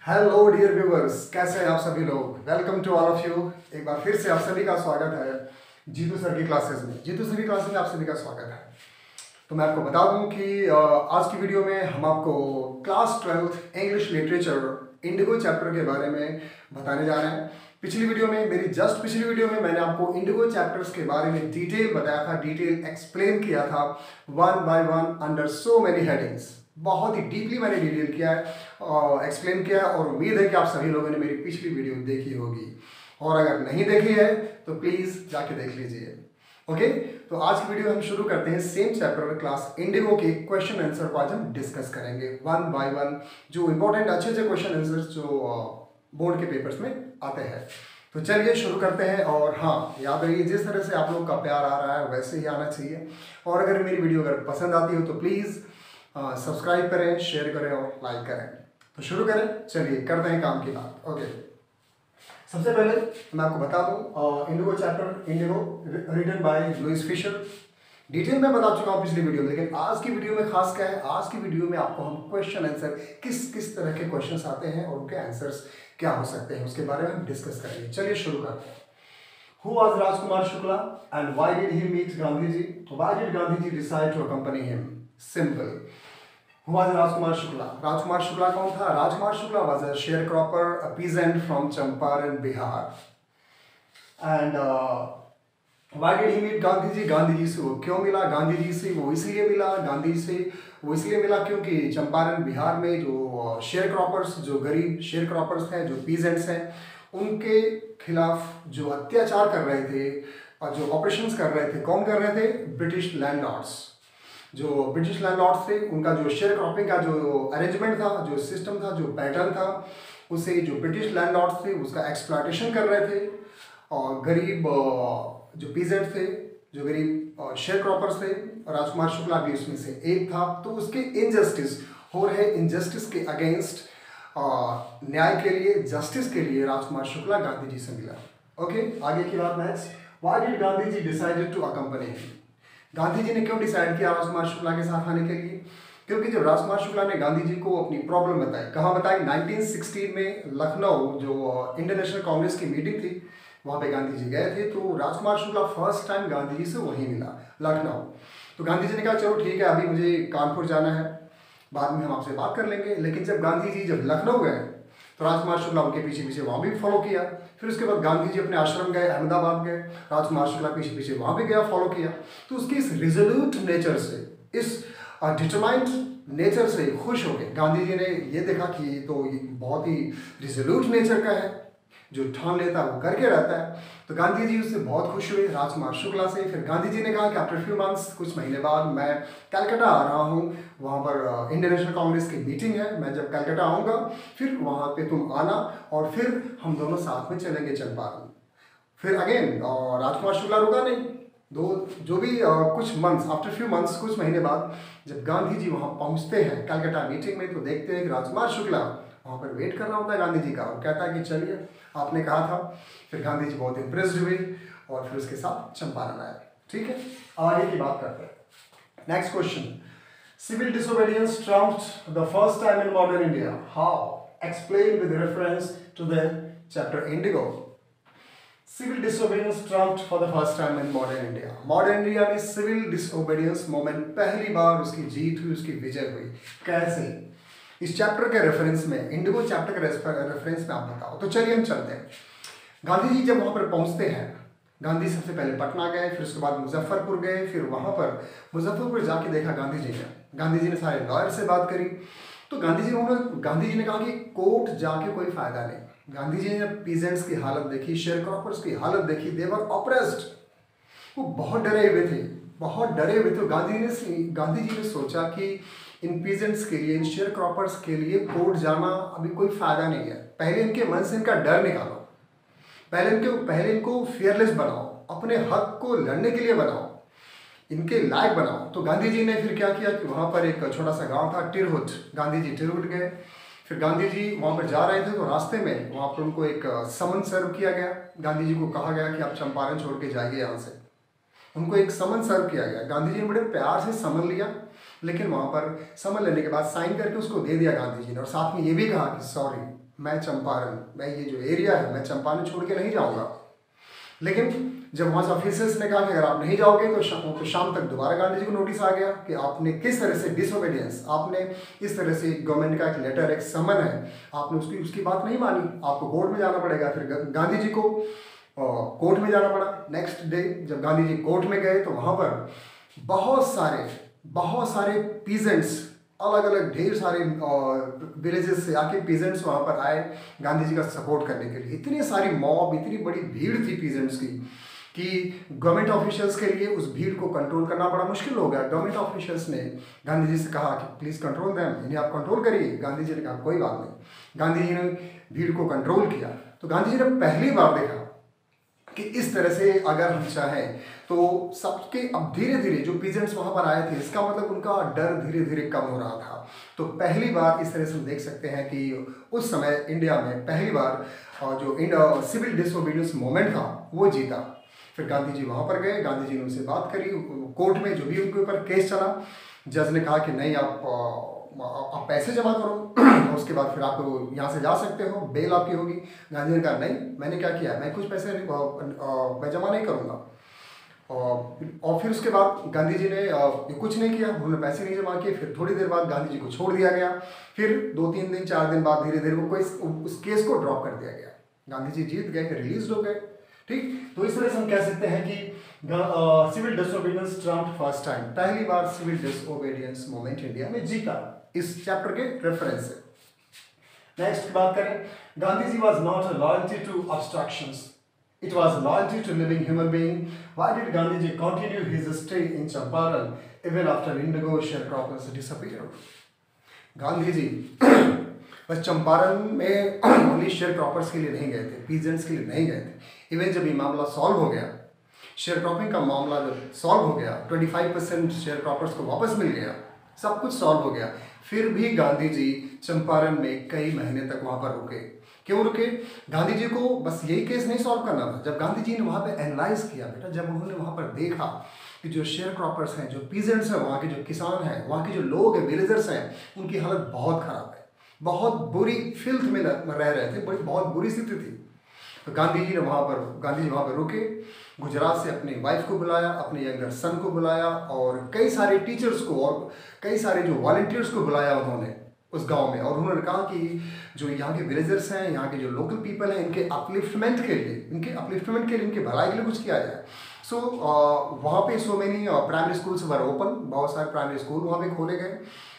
Hello dear viewers, कैसे हैं आप सभी लोग। Welcome to all of you. एक बार फिर से आप सभी का स्वागत है जीतू सर की क्लासेस में। जीतू सर की क्लासेस में आप सभी का स्वागत है। तो मैं आपको बता दूं कि आज की वीडियो में हम आपको class 12th English literature Indigo chapter के बारे में बताने जा रहे हैं। पिछली वीडियो में मैंने आपको इंडिगो चैप्टर्स के बारे में डिटेल बताया था, डिटेल एक्सप्लेन किया था one by one under so many headings. बहुत ही डीपली मैंने डिटेल किया है, एक्सप्लेन किया है, और उम्मीद है कि आप सभी लोगों ने मेरी पिछली वीडियो देखी होगी, और अगर नहीं देखी है तो प्लीज़ जाके देख लीजिए। ओके, तो आज की वीडियो हम शुरू करते हैं सेम चैप्टर क्लास इंडिगो के क्वेश्चन आंसर को आज हम डिस्कस करेंगे वन बाय वन, जो इंपॉर्टेंट अच्छे क्वेश्चन आंसर जो बोर्ड के पेपर्स में आते हैं। तो चलिए शुरू करते हैं। और हाँ, याद रखिए जिस तरह से आप लोग का प्यार आ रहा है वैसे ही आना चाहिए, और अगर मेरी वीडियो अगर पसंद आती हो तो प्लीज़ सब्सक्राइब करें, शेयर करें और लाइक करें। तो शुरू करें, चलिए करते हैं काम की बात। ओके, सबसे पहले मैं आपको बता दूं Indigo chapter Indigo written by Louis Fischer. Detail में बता चुका हूं पिछली वीडियो में, लेकिन आज की वीडियो में खास क्या है, आज की वीडियो में आपको हम क्वेश्चन आंसर किस किस तरह के क्वेश्चंस आते हैं और उनके आंसर्स क्या हो सकते हैं उसके बारे में हम डिस्कस करेंगे। चलिए शुरू करते हैं। Who was Rajkumar Shukla and why did he meet Gandhiji? Why did Gandhiji decide to accompany him? Simple. Who was Rajkumar Shukla? Rajkumar Shukla कौन था? Rajkumar Shukla was a sharecropper, a peasant from Champaran, Bihar. And why did he meet Gandhiji? Gandhi ji से वो क्यों मिला? गांधी जी से वो इसलिए मिला, क्योंकि चंपारण बिहार में जो शेयर क्रॉपर्स, जो गरीब शेयर क्रॉपर्स हैं, जो पीजेंट्स हैं, उनके खिलाफ जो अत्याचार कर रहे थे और जो ऑपरेशंस कर रहे थे, कौन कर रहे थे? British landlords. जो ब्रिटिश लैंडलॉर्ड्स थे उनका जो शेयर क्रॉपिंग का जो अरेंजमेंट था, जो सिस्टम था, जो पैटर्न था, उसे जो ब्रिटिश लैंडलॉर्ड्स थे उसका एक्सप्लॉयटेशन कर रहे थे। और गरीब जो पीजेंट थे, जो गरीब शेयर क्रॉपर्स थे, राजकुमार शुक्ला भी उसमें से एक था। तो उसके इनजस्टिस हो रहे, इनजस्टिस के अगेंस्ट न्याय के लिए, जस्टिस के लिए राजकुमार शुक्ला गांधी जी से मिला। ओके, आगे की बात next. Why did Gandhi ji decided to accompany him? Gandhi ji ने क्यों डिसाइड किया राजकुमार शुक्ला के साथ आने के लिए? क्योंकि जब राजकुमार शुक्ला ने गांधी जी को अपनी प्रॉब्लम बताई, कहाँ बताई? 1916 में लखनऊ जो इंडियन नेशनल कांग्रेस की मीटिंग थी, वहाँ पे गांधी जी गए थे। तो राजकुमार शुक्ला फर्स्ट टाइम गांधी जी से वहीं मिला, लखनऊ। तो गांधी जी ने कहा चलो ठीक है, अभी मुझे कानपुर जाना है, बाद में हम आपसे बात कर लेंगे। लेकिन जब गांधी जी जब लखनऊ गए तो राजकुमार शुक्ला उनके पीछे पीछे वहाँ भी फॉलो किया। फिर उसके बाद गांधी जी अपने आश्रम गए, अहमदाबाद गए, राजकुमार शुक्ला पीछे पीछे वहाँ भी गया, फॉलो किया। तो उसके इस रिजोल्यूट नेचर से, इस डिटरमाइंड नेचर से खुश हो गए। गांधी जी ने ये देखा कि ये तो बहुत ही रिजोल्यूट नेचर का है, जो ठान लेता है वो करके रहता है। तो गांधी जी उससे बहुत खुश हुए, राजकुमार शुक्ला से। फिर गांधी जी ने कहा कि आफ्टर फ्यू मंथ्स, कुछ महीने बाद मैं कलकत्ता आ रहा हूँ, वहाँ पर इंडियन नेशनल कांग्रेस की मीटिंग है, मैं जब कलकत्ता आऊँगा फिर वहाँ पे तुम आना, और फिर हम दोनों साथ में चलेंगे चंपारण। फिर अगेन राजकुमार शुक्ला रुका नहीं, जो भी कुछ मंथ्स, आफ्टर फ्यू मंथ्स, कुछ महीने बाद जब गांधी जी वहाँ पहुँचते हैं कलकत्ता मीटिंग में, तो देखते हैं कि राजकुमार शुक्ला वहाँ पर वेट कर रहा होता है गांधी जी का, और कहता है कि चलिए आपने कहा था। फिर गांधी जी बहुत इम्प्रेस्ड हुए और फिर उसके साथ चंपारण आए। ठीक है, आगे की बात करते हैं। Next question. Civil disobedience triumphed the first time in modern India, how? Explain with reference to the chapter Indigo. Civil disobedience triumphed for the first time in modern India. Modern India में civil disobedience movement पहली बार उसकी जीत हुई, उसकी विजय हुई। कैसे? इस chapter के रेफरेंस में, इंडिगो चैप्टर के रेफरेंस में आप बताओ। तो चलिए हम चलते हैं। गांधी जी जब वहाँ पर पहुँचते हैं, गांधी सबसे पहले पटना गए, फिर उसके बाद मुजफ्फरपुर गए। फिर वहाँ पर मुजफ्फरपुर जाके देखा गांधी जी ने सारे लॉयर से बात करी। तो गांधी जी ने कहा कि कोर्ट जाके कोई फायदा नहीं। गांधी जी ने पीजेंट्स की हालत देखी, शेयर क्रॉपर्स की हालत देखी, दे वर ऑप्रेस्ड, वो बहुत डरे हुए थे। गांधी जी ने सोचा कि इन पीजेंट्स के लिए, इन शेयर क्रॉपर्स के लिए कोर्ट जाना अभी कोई फायदा नहीं है। पहले इनके मन से इनका डर निकालो, पहले इनको फियरलेस बनाओ, अपने हक को लड़ने के लिए बनाओ, इनके लायक बनाओ। तो गांधी जी ने फिर क्या किया कि वहाँ पर एक छोटा सा गांव था तिरहुत, गांधी जी तिरहुत गए। फिर गांधी जी वहाँ पर जा रहे थे तो रास्ते में वहाँ पर उनको एक समन सर्व किया गया। गांधी जी को कहा गया कि आप चंपारण छोड़ के जाइए यहाँ से। उनको एक समन सर्व किया गया। गांधी जी ने बड़े प्यार से समन लिया, लेकिन वहाँ पर समन लेने के बाद साइन करके उसको दे दिया गांधी जी ने, और साथ में ये भी कहा कि सॉरी, मैं चंपारण, मैं ये जो एरिया है मैं चंपारण छोड़ के नहीं जाऊंगा। लेकिन जब वहाँ से ऑफिसर्स ने कहा कि अगर आप नहीं जाओगे तो शाम तक दोबारा गांधी जी को नोटिस आ गया कि आपने किस तरह से डिसोबीडियंस, आपने इस तरह से गवर्नमेंट का एक लेटर, एक समन है, आपने उसकी बात नहीं मानी, आपको कोर्ट में जाना पड़ेगा। फिर गांधी जी को कोर्ट में जाना पड़ा। नेक्स्ट डे जब गांधी जी कोर्ट में गए तो वहाँ पर बहुत सारे पीजेंट्स, अलग अलग ढेर सारे विलेजेस से आके पीजेंट्स वहाँ पर आए गांधी जी का सपोर्ट करने के लिए। इतनी सारी मॉब, इतनी बड़ी भीड़ थी पीजेंट्स की कि गवर्नमेंट ऑफिशियल्स के लिए उस भीड़ को कंट्रोल करना बड़ा मुश्किल हो गया। गवर्नमेंट ऑफिशियल्स ने गांधी जी से कहा कि प्लीज़ कंट्रोल देम, इन्हें आप कंट्रोल करिए। गांधी जी ने कहा कोई बात नहीं। गांधी जी ने भीड़ को कंट्रोल किया। तो गांधी जी ने पहली बार देखा कि इस तरह से अगर हम चाहें तो सबके, अब धीरे धीरे जो पीजेंट्स वहाँ पर आए थे, इसका मतलब उनका डर धीरे धीरे कम हो रहा था। तो पहली बार इस तरह से हम देख सकते हैं कि उस समय इंडिया में पहली बार जो सिविल डिसोबीडियंस मूवमेंट था वो जीता। फिर गांधी जी वहाँ पर गए, गांधी जी ने उनसे बात करी। कोर्ट में जो भी उनके ऊपर केस चला, जज ने कहा कि नहीं आप पैसे जमा करो उसके बाद फिर आप यहाँ से जा सकते हो, बेल आपकी होगी। गांधी ने कहा नहीं, मैंने क्या किया, मैं कुछ पैसे मैं जमा नहीं करूँगा। और फिर उसके बाद गांधी जी ने कुछ नहीं किया, उन्होंने पैसे नहीं जमा किए। फिर थोड़ी देर बाद गांधी जी को छोड़ दिया गया। फिर 2-3 दिन 4 दिन बाद धीरे धीरे उस केस को ड्रॉप कर दिया गया। गांधी जी जीत गए, रिलीज हो गए। ठीक, तो इस तरह से हम कह सकते हैं कि civil disobedience triumphed first time, पहली बार सिविल डिसोबीडियंस मूवमेंट इंडिया में जीता, इस चैप्टर के रेफरेंस से। नेक्स्ट बात करें, Gandhi ji was not a loyalty to obstructions, it was loyalty to living human being. Why did Gandhi ji continue his stay in Champaran even after indigo sharecroppers disappeared? Gandhi ji बस चंपारण में only share croppers के लिए नहीं गए थे, peasants के लिए नहीं गए थे। इवन जब ये मामला सॉल्व हो गया, शेयर क्रॉपिंग का मामला जब सॉल्व हो गया, 25% शेयर क्रॉपर्स को वापस मिल गया, सब कुछ सॉल्व हो गया, फिर भी गांधी जी चंपारण में कई महीने तक वहाँ पर रुके। क्यों रुके? गांधी जी को बस यही केस नहीं सॉल्व करना था। जब गांधी जी ने वहाँ पे एनालाइज किया बेटा, जब उन्होंने वहाँ पर देखा कि जो शेयर क्रॉपर्स हैं, जो पीजेंट्स हैं, वहाँ के जो किसान हैं, वहाँ के जो लोग हैं, विलेजर्स हैं, उनकी हालत बहुत ख़राब है, बहुत बुरी फिल्थ में रह रहे थे, बहुत बुरी स्थिति थी। तो गांधी जी वहाँ पर रुके, गुजरात से अपनी वाइफ को बुलाया, अपने यंगर सन को बुलाया और कई सारे टीचर्स को और कई सारे जो वॉलंटियर्स को बुलाया उन्होंने उस गांव में। और उन्होंने कहा कि जो यहाँ के विलेजर्स हैं, यहाँ के जो लोकल पीपल हैं, इनके अपलिफ्टमेंट के लिए, इनके भलाई के लिए कुछ किया जाए। सो वहाँ पे सो मेनी प्राइमरी स्कूल्स वर ओपन, बहुत सारे प्राइमरी स्कूल वहाँ पे खोले गए,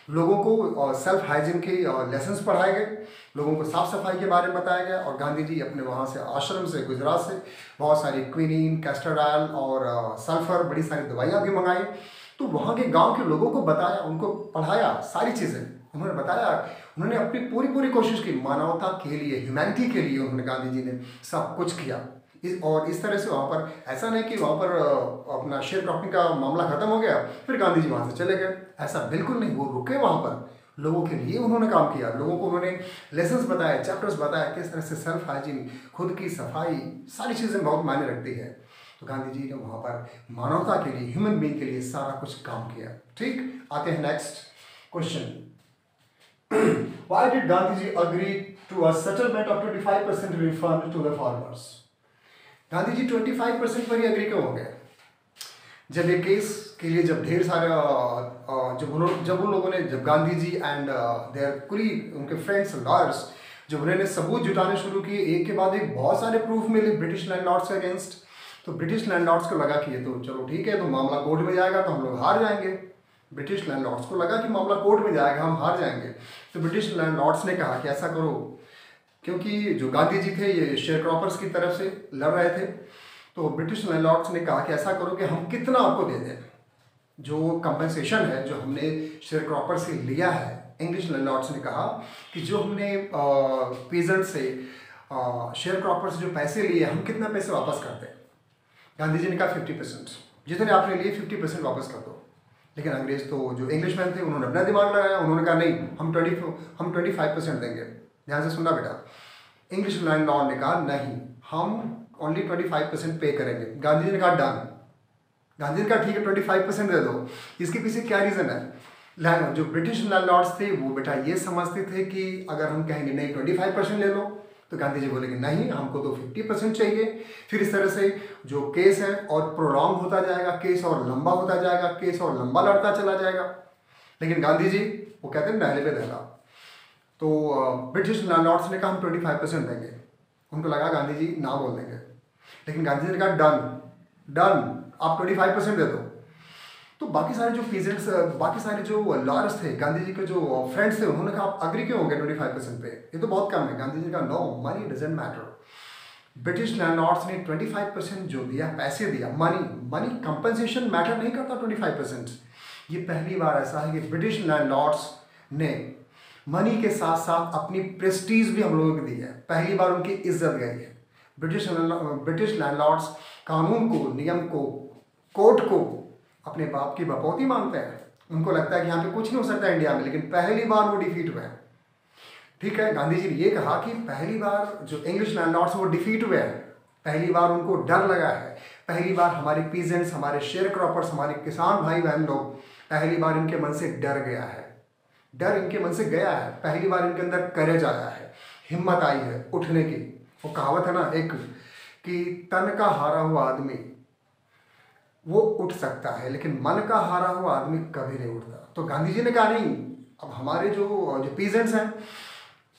लोगों को सेल्फ हाइजीन के लेसन्स पढ़ाए गए, लोगों को साफ़ सफाई के बारे में बताया गया। और गांधी जी अपने वहाँ से आश्रम से, गुजरात से बहुत सारी क्विनीन, कैस्टर ऑयल और सल्फर, बड़ी सारी दवाइयाँ भी मंगाई। तो वहाँ के गांव के लोगों को बताया, उनको पढ़ाया, सारी चीज़ें उन्होंने बताया। उन्होंने अपनी पूरी कोशिश की, मानवता के लिए, ह्यूमैनिटी के लिए उन्होंने, गांधी जी ने सब कुछ किया। इस तरह से वहाँ पर ऐसा नहीं कि वहाँ पर अपना शेयर क्रॉपिंग का मामला खत्म हो गया फिर गांधी जी वहाँ से चले गए, ऐसा बिल्कुल नहीं। वो रुके वहाँ पर, लोगों के लिए उन्होंने काम किया, लोगों को उन्होंने लेसन्स बताए, चैप्टर्स बताया, किस तरह से सेल्फ हाइजीन, खुद की सफाई, सारी चीज़ें बहुत मायने रखती है। तो गांधी जी ने वहाँ पर मानवता के लिए, ह्यूमन बीइंग के लिए सारा कुछ काम किया। ठीक, आते हैं next question. Why did Gandhi ji agree to a settlement of 25% refund to the farmers? Gandhi ji 25% पर ही एग्री क्यों हो गए? जब ये केस के लिए जब ढेर सारे जब Gandhi ji and there colleague, उनके फ्रेंड्स लॉयर्स, जब उन्होंने सबूत जुटाने शुरू किए, एक के बाद एक बहुत सारे प्रूफ मिले ब्रिटिश लैंडलॉर्ड्स के अगेंस्ट, तो ब्रिटिश लैंडलॉर्ड्स को लगा कि ये तो चलो ठीक है, तो मामला कोर्ट में जाएगा तो हम लोग हार जाएंगे। ब्रिटिश लैंडलॉर्ड्स को लगा कि मामला कोर्ट में जाएगा, हम हार जाएंगे। तो ब्रिटिश लैंडलॉर्ड्स ने कहा कि ऐसा करो, क्योंकि जो गांधी जी थे ये शेयर क्रॉपर्स की तरफ से लड़ रहे थे, तो ब्रिटिश लैंडलॉर्ड्स ने कहा कि ऐसा करो कि हम कितना आपको दे दें, जो कंपनसेशन है जो हमने शेयर क्रॉपर से लिया है। इंग्लिश लैंडलॉर्ड्स ने कहा कि जो हमने पीजेंट से शेयर क्रॉपर से जो पैसे लिए, हम कितना पैसे वापस करते हैं। गांधी जी ने कहा 50%, जितने आपने लिए 50% वापस कर दो। लेकिन अंग्रेज तो जो इंग्लिशमैन थे उन्होंने अपना दिमाग लगाया, उन्होंने कहा नहीं, हम 25% देंगे। ध्यान से सुनना बेटा, इंग्लिश लैंडलॉर्ड ने कहा नहीं, हम ओनली 25% पे करेंगे। गांधी जी ने कहा डन। गांधी जी ने कहा ठीक है 25% दे दो। इसके पीछे क्या रीज़न है? जो ब्रिटिश लैंडलॉर्ड्स थे वो बेटा ये समझते थे कि अगर हम कहेंगे नहीं 25% ले लो, तो गांधी जी बोलेंगे नहीं हमको तो 50% चाहिए। फिर इस तरह से जो केस है और प्रोलॉन्ग होता जाएगा, केस और लंबा होता जाएगा, केस और लंबा लड़ता चला जाएगा। लेकिन गांधी जी वो कहते हैं नहले पे दहला। तो ब्रिटिश लैंडलॉर्ड्स ने कहा हम 25% देंगे। उनको लगा गांधी जी ना बोल देंगे, लेकिन गांधी जी ने कहा डन डन, आप 25% दे दो। तो बाकी सारे जो पीजेंट्स, बाकी सारे जो लॉयर्स थे, गांधी जी के जो फ्रेंड्स थे, उन्होंने कहा आप अग्री क्यों हो गए 25% पे, ये तो बहुत कम है। गांधी जी ने कहा no, money doesn't matter. British landlords ने 25% जो दिया, पैसे दिया, मनी कंपनसेशन मैटर नहीं करता 25%। ये पहली बार ऐसा है कि ब्रिटिश लैंडलॉर्ड्स ने मनी के साथ साथ अपनी प्रेस्टीज भी हम लोगों को दी है। पहली बार उनकी इज्जत गई है। ब्रिटिश लैंडलॉर्ड्स कानून को, नियम को, कोर्ट को अपने बाप की बपौती मानते हैं। उनको लगता है कि यहाँ पे कुछ नहीं हो सकता इंडिया में, लेकिन पहली बार वो डिफीट हुए हैं। ठीक है, गांधी जी ने ये कहा कि पहली बार जो इंग्लिश लैंडलॉर्ड्स वो डिफीट हुए हैं, पहली बार उनको डर लगा है, पहली बार हमारे पीजेंट्स, हमारे शेयर क्रॉपर्स, हमारे किसान भाई बहन लोग, पहली बार इनके मन से डर गया है, डर इनके मन से गया है। पहली बार इनके अंदर करेज आया है, हिम्मत आई है उठने की। वो कहावत है ना एक, कि तन का हारा हुआ आदमी वो उठ सकता है, लेकिन मन का हारा हुआ आदमी कभी नहीं उठता। तो गांधी जी ने कहा नहीं, अब हमारे जो पीजेंट्स हैं,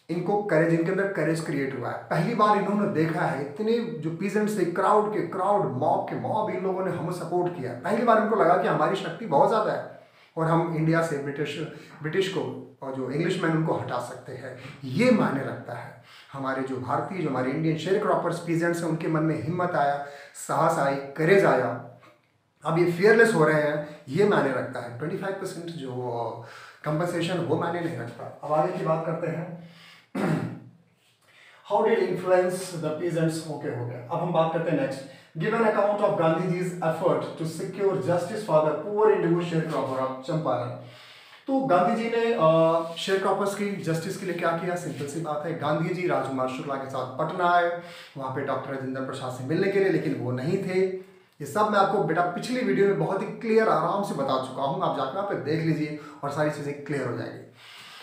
इनको करेज, इनके अंदर करेज क्रिएट हुआ है। पहली बार इन्होंने देखा है, इतने जो पीजेंट्स थे, क्राउड, मॉब के मॉब, इन लोगों ने हमें सपोर्ट किया। पहली बार इनको लगा कि हमारी शक्ति बहुत ज़्यादा है और हम इंडिया से ब्रिटिश को और जो इंग्लिशमैन उनको हटा सकते हैं। ये मायने रखता है। हमारे जो भारतीय, जो हमारे इंडियन शेयर क्रॉपर्स पीजेंट्स हैं, उनके मन में हिम्मत आया, साहस आई, करेज आया, अब ये फियरलेस हो रहे हैं, ये मायने रखता है। 25% जो कंपनसेशन वो मायने नहीं रखता। अब आगे की बात करते हैं, how did influence the peasants. Okay हो गया। अब हम बात करते हैं next, give an account of Gandhiji's effort to secure justice for the poor indigo sharecropper of Champaran. तो गांधी जी ने शेयर क्रॉपर्स की जस्टिस के लिए क्या किया? सिंपल सी बात है, गांधी जी राजकुमार शुक्ला के साथ पटना आए, वहाँ पे डॉक्टर राजेंद्र प्रसाद से मिलने के लिए, लेकिन वो नहीं थे। ये सब मैं आपको बेटा पिछली वीडियो में बहुत ही क्लियर आराम से बता चुका हूँ, आप जाकर आप देख लीजिए और सारी चीज़ें क्लियर हो जाएगी।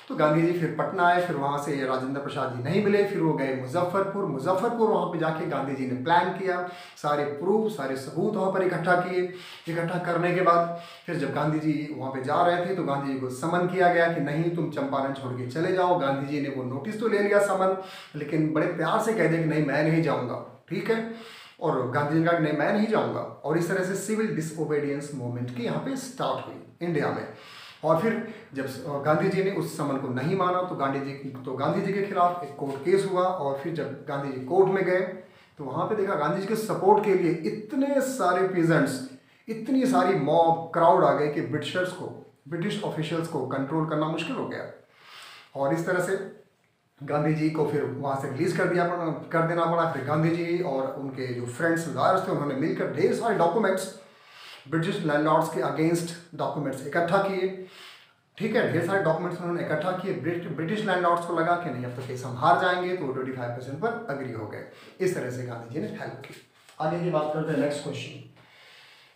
तो गांधी जी फिर पटना आए, फिर वहाँ से राजेंद्र प्रसाद जी नहीं मिले, फिर वो गए मुजफ्फरपुर। वहाँ पे जाके गांधी जी ने प्लान किया, सारे प्रूफ, सारे सबूत वहाँ पर इकट्ठा किए। इकट्ठा करने के बाद फिर जब गांधी जी वहाँ पे जा रहे थे, तो गांधी जी को समन किया गया कि नहीं, तुम चंपारण छोड़ के चले जाओ। गांधी जी ने वो नोटिस तो ले लिया, समन, लेकिन बड़े प्यार से कह दिया कि नहीं मैं नहीं जाऊँगा, ठीक है। और गांधी जी ने कहा नहीं मैं नहीं जाऊँगा, और इस तरह से सिविल डिसओबीडियंस मूवमेंट की यहाँ पे स्टार्ट हुई इंडिया में। और फिर जब गांधी जी ने उस समन को नहीं माना, तो गांधी जी के खिलाफ एक कोर्ट केस हुआ। और फिर जब गांधी जी कोर्ट में गए, तो वहाँ पे देखा गांधी जी के सपोर्ट के लिए इतने सारे पीजेंट्स, इतनी सारी मॉब, क्राउड आ गए कि ब्रिटिश ऑफिशियल्स को कंट्रोल करना मुश्किल हो गया। और इस तरह से गांधी जी को फिर वहाँ से रिलीज कर देना पड़ा। फिर गांधी जी और उनके जो फ्रेंड्स लॉयर्स थे, उन्होंने मिलकर ढेर सारे डॉक्यूमेंट्स, ब्रिटिश लैंडलॉर्ड्स के अगेंस्ट डॉक्यूमेंट्स इकट्ठा किए, ठीक है। ढेर सारे डॉक्यूमेंट्स उन्होंने इकट्ठा किए। ब्रिटिश लैंडलॉर्ड्स को लगा कि नहीं अब तो केस हम हार जाएंगे, तो 25% पर अग्री हो गए। इस तरह से गांधी जी ने हेल्प की। आगे की बात करते हैं, next question,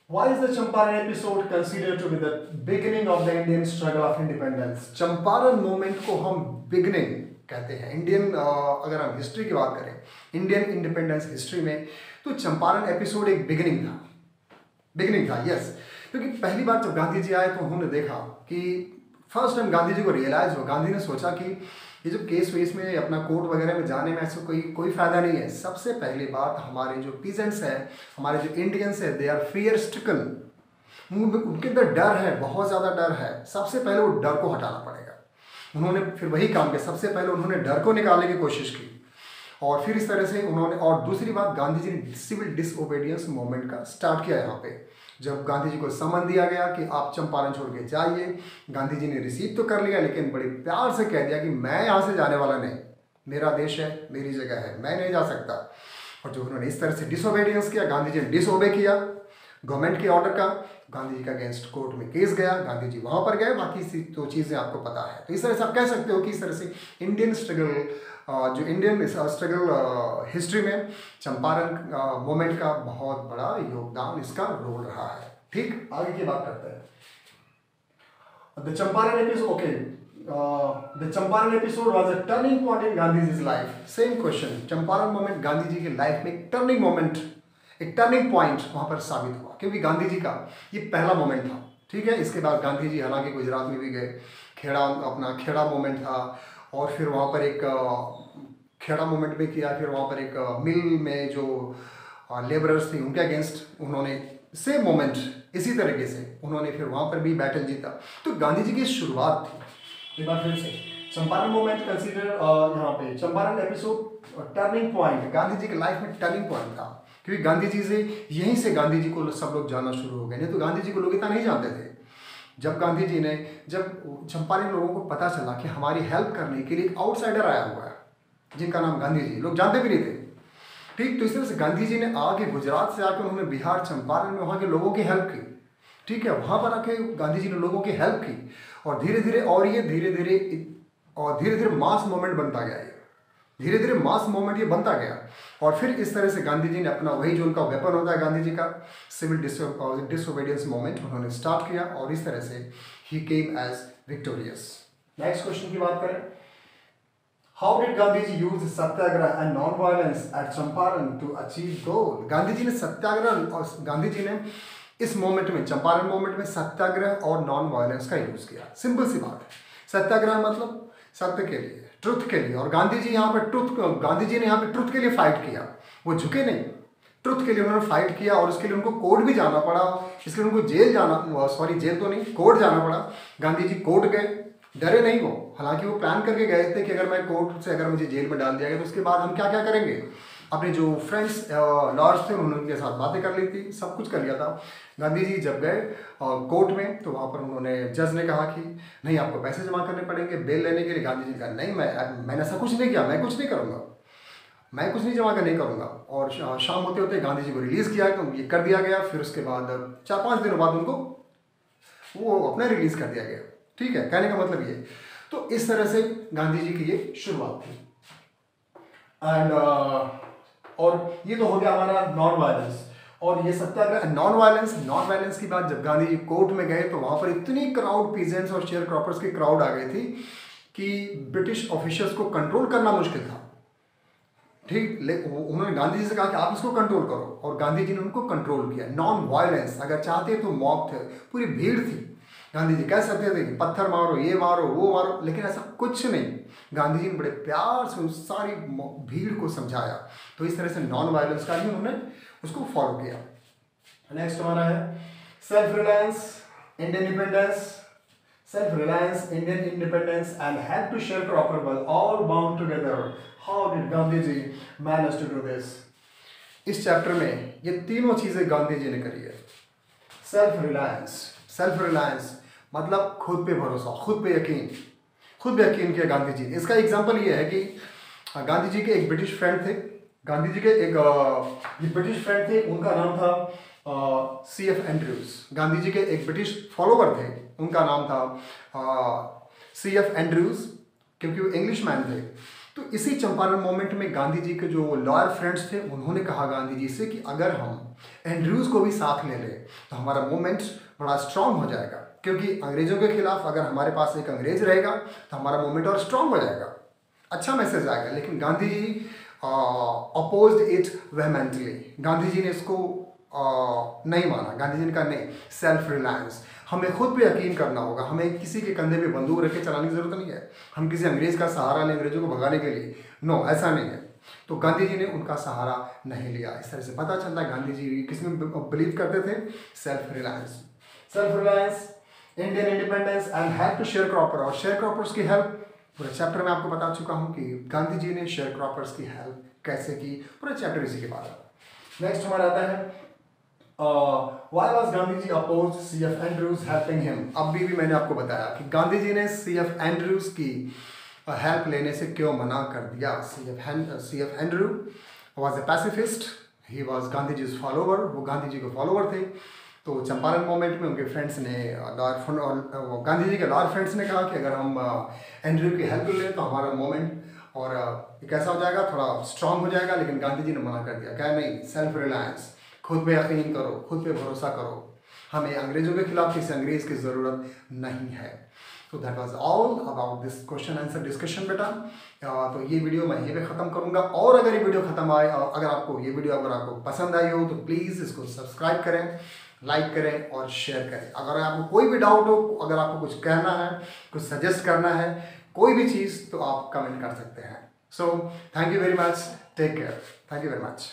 Why is the Champaran episode considered to be the beginning of the Indian struggle of independence? Champaran movement को हम बिगनिंग कहते हैं। अगर हम हिस्ट्री की बात करें, इंडियन इंडिपेंडेंस हिस्ट्री में, तो चंपारण एपिसोड एक बिगनिंग था, यस। क्योंकि पहली बार जब गांधी जी आए, तो उन्होंने देखा कि फर्स्ट टाइम गांधी जी को रियलाइज हुआ, गांधी ने सोचा कि ये जो केस वेस में, अपना कोर्ट वगैरह में जाने में ऐसा कोई फायदा नहीं है। सबसे पहली बात, हमारे जो पीजेंट्स हैं, हमारे जो इंडियंस हैं, दे आर फियर स्ट्रिकन, उनके अंदर डर है, बहुत ज़्यादा डर है। सबसे पहले वो डर को हटाना पड़ेगा। उन्होंने फिर वही काम किया, सबसे पहले उन्होंने डर को निकालने की कोशिश की। और फिर इस तरह से उन्होंने, और दूसरी बात, गांधी जी ने सिविल डिसओबीडियंस मूवमेंट का स्टार्ट किया। यहाँ पे जब गांधी जी को समन दिया गया कि आप चंपारण छोड़ के जाइए, गांधी जी ने रिसीव तो कर लिया, लेकिन बड़े प्यार से कह दिया कि मैं यहाँ से जाने वाला नहीं, मेरा देश है, मेरी जगह है, मैं नहीं जा सकता। और जो उन्होंने इस तरह से डिसओबीडियंस किया, गांधी जी ने डिसओबे किया गवर्नमेंट के ऑर्डर का, गांधी जी का अगेंस्ट कोर्ट में केस गया, गांधी जी वहाँ पर गए, बाकी तो चीज़ें आपको पता है। तो इस तरह से आप कह सकते हो कि इस तरह से इंडियन स्ट्रगल हिस्ट्री में चंपारण मूवमेंट का बहुत बड़ा योगदान, इसका रोल रहा है। ठीक, आगे की बात करते हैं। The Champaran episode, okay, the Champaran episode was a turning point in Gandhiji's life. Same question, Champaran moment Gandhi ji की लाइफ में एक टर्निंग मोमेंट, एक टर्निंग पॉइंट वहां पर साबित हुआ, क्योंकि गांधी जी का ये पहला मोमेंट था। ठीक है, इसके बाद गांधी जी हालांकि गुजरात में भी गए, खेड़ा, अपना खेड़ा मोमेंट था, और फिर वहाँ पर एक खेड़ा मोमेंट भी किया, फिर वहाँ पर एक मिल में जो लेबरर्स थे उनके अगेंस्ट उन्होंने सेम मोमेंट इसी तरीके से उन्होंने फिर वहाँ पर भी बैटल जीता। तो गांधी जी की शुरुआत थी। एक बार फिर से चंपारण मोमेंट कंसीडर, यहाँ पे Champaran episode turning point, Gandhi ji की लाइफ में टर्निंग पॉइंट था, क्योंकि गांधी जी से, यहीं से गांधी जी को सब लोग जानना शुरू हो गए। नहीं तो गांधी जी को लोग इतना नहीं जानते थे। जब गांधी जी ने, जब चंपारण लोगों को पता चला कि हमारी हेल्प करने के लिए एक आउटसाइडर आया हुआ है जिनका नाम गांधी जी, लोग जानते भी नहीं थे। ठीक, तो इस तरह से गांधी जी ने आके गुजरात से आकर उन्होंने बिहार चंपारण में वहाँ के लोगों की हेल्प की। ठीक है, वहाँ पर आके गांधी जी ने लोगों की हेल्प की, और धीरे धीरे, और ये धीरे धीरे मास मूवमेंट बनता गया, ये धीरे धीरे मास मूवमेंट ये बनता गया। और फिर इस तरह से गांधी जी ने अपना, वही जो उनका वेपन होता है गांधी जी का, सिविल डिसओबीडियंस मूवमेंट उन्होंने स्टार्ट किया, और इस तरह से ही came as victorious. Next question की बात करें, how did Gandhi ji use satyagraha and non violence at Champaran to achieve goal? Gandhi ji ने सत्याग्रह, और गांधी जी ने इस मोमेंट में, चंपारण मोमेंट में सत्याग्रह और नॉन वायलेंस का यूज किया। सिंपल सी बात है, सत्याग्रह मतलब सत्य के लिए, ट्रुथ के लिए, और गांधी जी यहाँ पर गांधी जी ने यहाँ पे ट्रुथ के लिए फाइट किया, वो झुके नहीं, ट्रुथ के लिए उन्होंने फाइट किया, और उसके लिए उनको कोर्ट भी जाना पड़ा, इसके लिए उनको जेल जाना, सॉरी जेल तो नहीं, कोर्ट जाना पड़ा। गांधी जी कोर्ट गए, डरे नहीं वो, हालांकि वो प्लान करके गए थे कि अगर मैं कोर्ट से, अगर मुझे जेल में डाल दिया गया तो उसके बाद हम क्या क्या करेंगे। अपने जो फ्रेंड्स लॉयर्स थे उन्होंने उनके साथ बातें कर ली थी, सब कुछ कर लिया था। गांधी जी जब गए कोर्ट में, तो वहाँ पर उन्होंने, जज ने कहा कि नहीं, आपको पैसे जमा करने पड़ेंगे बेल लेने के लिए। गांधी जी ने कहा नहीं, मैंने ऐसा कुछ नहीं किया, मैं कुछ नहीं करूँगा, मैं कुछ नहीं जमा कर नहीं करूँगा। और शाम होते होते गांधी जी को रिलीज़ किया, तो ये कर दिया गया। फिर उसके बाद 4-5 दिनों बाद उनको वो अपना रिलीज़ कर दिया गया। ठीक है, कहने का मतलब ये, तो इस तरह से गांधी जी की ये शुरुआत थी। एंड और ये तो हो गया हमारा नॉन वायलेंस, और ये सत्याग्रह, नॉन वायलेंस की बात, जब गांधी जी कोर्ट में गए तो वहाँ पर इतनी क्राउड, पीजेंट्स और शेयर क्रॉपर्स की क्राउड आ गई थी कि ब्रिटिश ऑफिशियल्स को कंट्रोल करना मुश्किल था। ठीक, उन्होंने गांधी जी से कहा कि आप इसको कंट्रोल करो, और गांधी जी ने उनको कंट्रोल किया। नॉन वायलेंस, अगर चाहते तो मॉब थे, पूरी भीड़ थी, गांधी जी कह सकते थे कि पत्थर मारो, ये मारो, वो मारो, लेकिन ऐसा कुछ नहीं। गांधी जी ने बड़े प्यार से उस सारी भीड़ को समझाया। तो इस तरह से नॉन वायलेंस का ही उन्होंने उसको फॉलो किया। नेक्स्ट हमारा है self reliance, Indian independence. Self reliance, Indian independence and help to share proper were all bound together. How did Gandhi ji manage to do this? इस चैप्टर में ये तीनों चीजें गांधी जी ने करी है। सेल्फ रिलायंस मतलब खुद पे भरोसा, खुद पे यकीन किया गांधी जी ने। इसका एग्जांपल ये है कि गांधी जी के एक ब्रिटिश फ्रेंड थे, गांधी जी के एक ब्रिटिश फ्रेंड थे, उनका नाम था C.F. एंड्रयूज। गांधी जी के एक ब्रिटिश फॉलोवर थे, उनका नाम था C.F. एंड्रयूज, क्योंकि वो इंग्लिश मैन थे। तो इसी चंपारण मोमेंट में गांधी जी के जो लॉयर फ्रेंड्स थे उन्होंने कहा गांधी जी से कि अगर हम एंड्रयूज को भी साथ ले लें तो हमारा मूवमेंट बड़ा स्ट्रांग हो जाएगा, क्योंकि अंग्रेजों के खिलाफ अगर हमारे पास एक अंग्रेज रहेगा तो हमारा मूवमेंट और स्ट्रांग हो जाएगा, अच्छा मैसेज आएगा। लेकिन गांधी जी अपोज्ड इट वेहेमेंटली। गांधी जी ने इसको नहीं माना। गांधी जी ने कहा नहीं, सेल्फ रिलायंस, हमें खुद पे यकीन करना होगा, हमें किसी के कंधे पे बंदूक रख के चलाने की जरूरत नहीं है, हम किसी अंग्रेज का सहारा लें अंग्रेजों को भगाने के लिए, नो, ऐसा नहीं है। तो गांधी जी ने उनका सहारा नहीं लिया। इस तरह से पता चलता है गांधी जी किसमें बिलीव करते थे, self reliance, Indian independence and help to sharecropper. और शेयर क्रॉपर्स की हेल्प पूरे चैप्टर में आपको बता चुका हूँ कि गांधी जी ने शेयर क्रॉपर्स की हेल्प कैसे की, पूरा चैप्टर इसी के बाद है। नेक्स्ट हमारा आता है why was Gandhi ji opposed C.F. Andrews helping him? अभी भी मैंने आपको बताया कि गांधी जी ने C.F. एंड्रयूज की हेल्प लेने से क्यों मना कर दिया। C.F. Andrew was a pacifist, he was Gandhi ji follower, वो गांधी जी के फॉलोवर थे। तो चंपारण मोमेंट में उनके फ्रेंड्स ने, गांधी जी के लॉयर फ्रेंड्स ने कहा कि अगर हम एंड्रयू की हेल्प लें तो हमारा मोमेंट और कैसा हो जाएगा, थोड़ा स्ट्रांग हो जाएगा। लेकिन गांधी जी ने मना कर दिया, क्या नहीं, सेल्फ रिलायंस, खुद पे यकीन करो, खुद पे भरोसा करो। हमें अंग्रेजों के खिलाफ किसी अंग्रेज की ज़रूरत नहीं है। तो that was all about this question answer discussion बेटा। तो ये वीडियो मैं यहीं पे ख़त्म करूँगा, और अगर ये वीडियो ख़त्म आए और अगर आपको पसंद आई हो तो प्लीज़ इसको सब्सक्राइब करें, लाइक करें और शेयर करें। अगर आपको कोई भी डाउट हो, अगर आपको कुछ कहना है, कुछ सजेस्ट करना है, कोई भी चीज़, तो आप कमेंट कर सकते हैं। So thank you very much, take care, thank you very much.